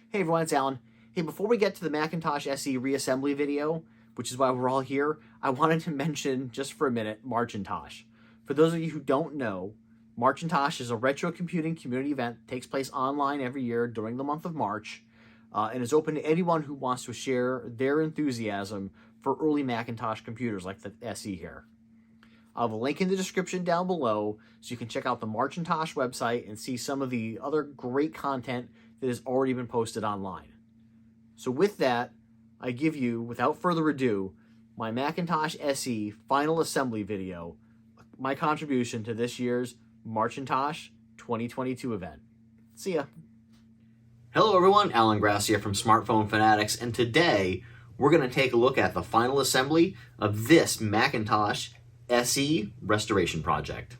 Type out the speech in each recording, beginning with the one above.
Hey everyone, it's Alan. Hey, before we get to the Macintosh SE reassembly video, which is why we're all here, I wanted to mention, just for a minute, MARCHintosh. For those of you who don't know, MARCHintosh is a retro computing community event that takes place online every year during the month of March, and is open to anyone who wants to share their enthusiasm for early Macintosh computers like the SE here. I'll have a link in the description down below so you can check out the MARCHintosh website and see some of the other great content that has already been posted online. So with that, I give you, without further ado, my Macintosh SE final assembly video, my contribution to this year's MARCHintosh 2022 event. See ya. Hello everyone, Alan Grass here from Smartphone Fanatics, and today we're going to take a look at the final assembly of this Macintosh SE restoration project.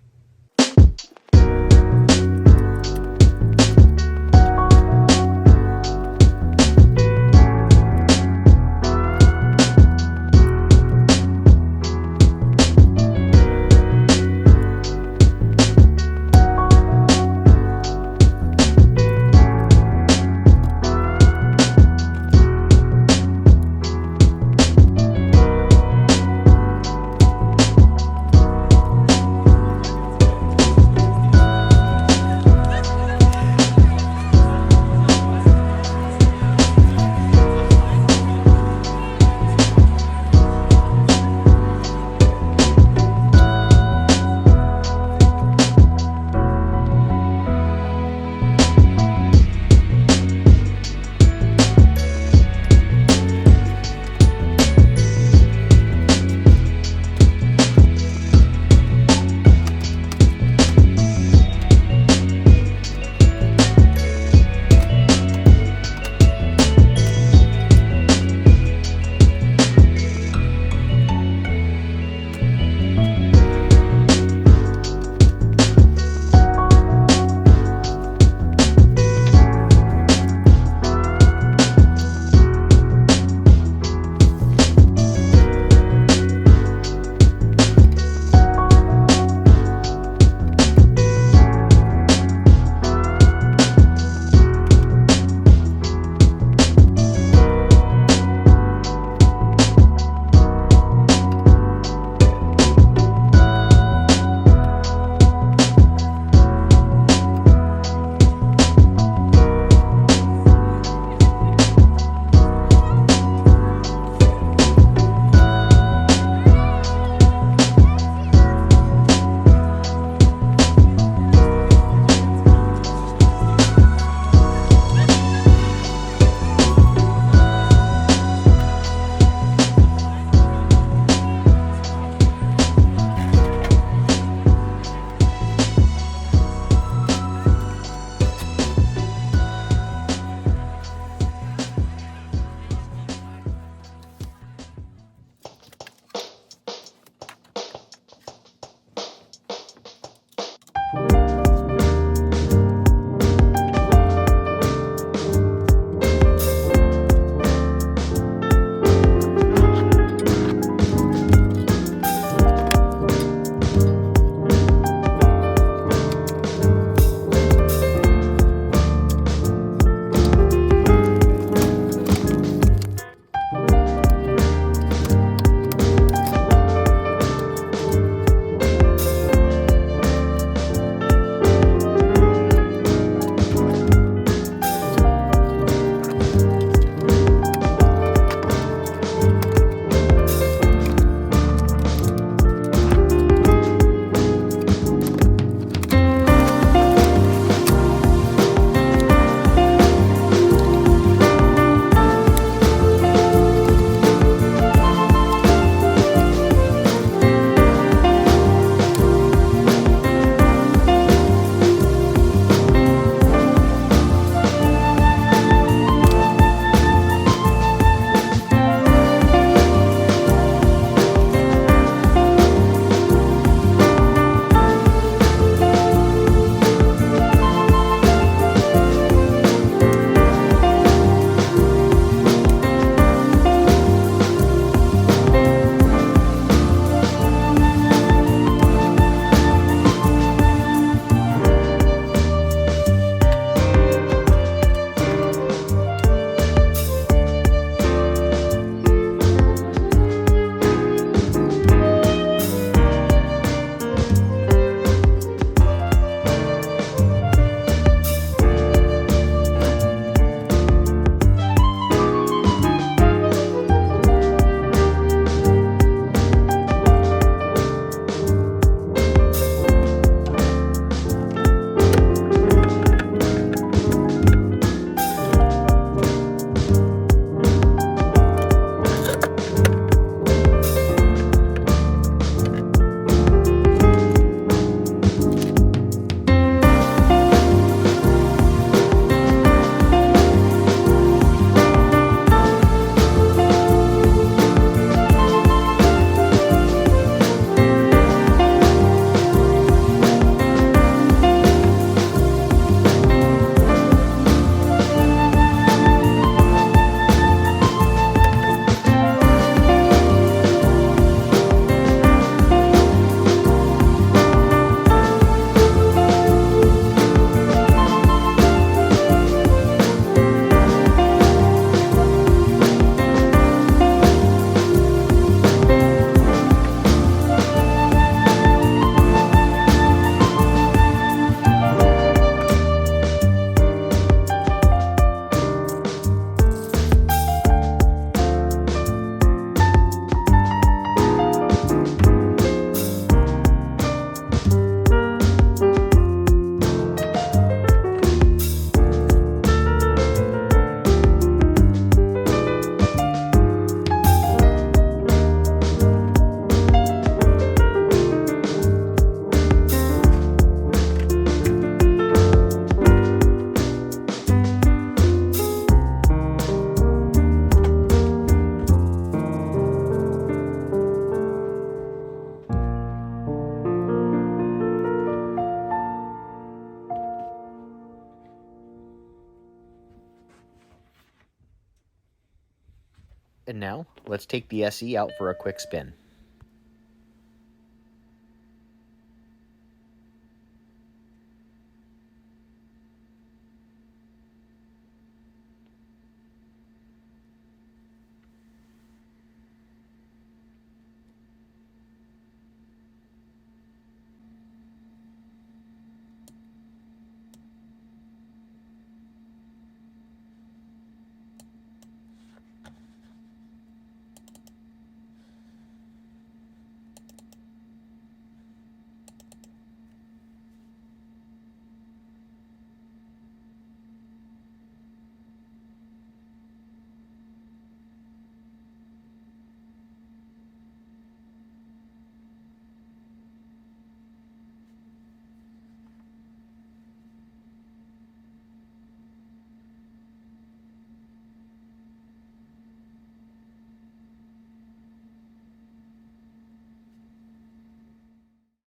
And now, let's take the SE out for a quick spin.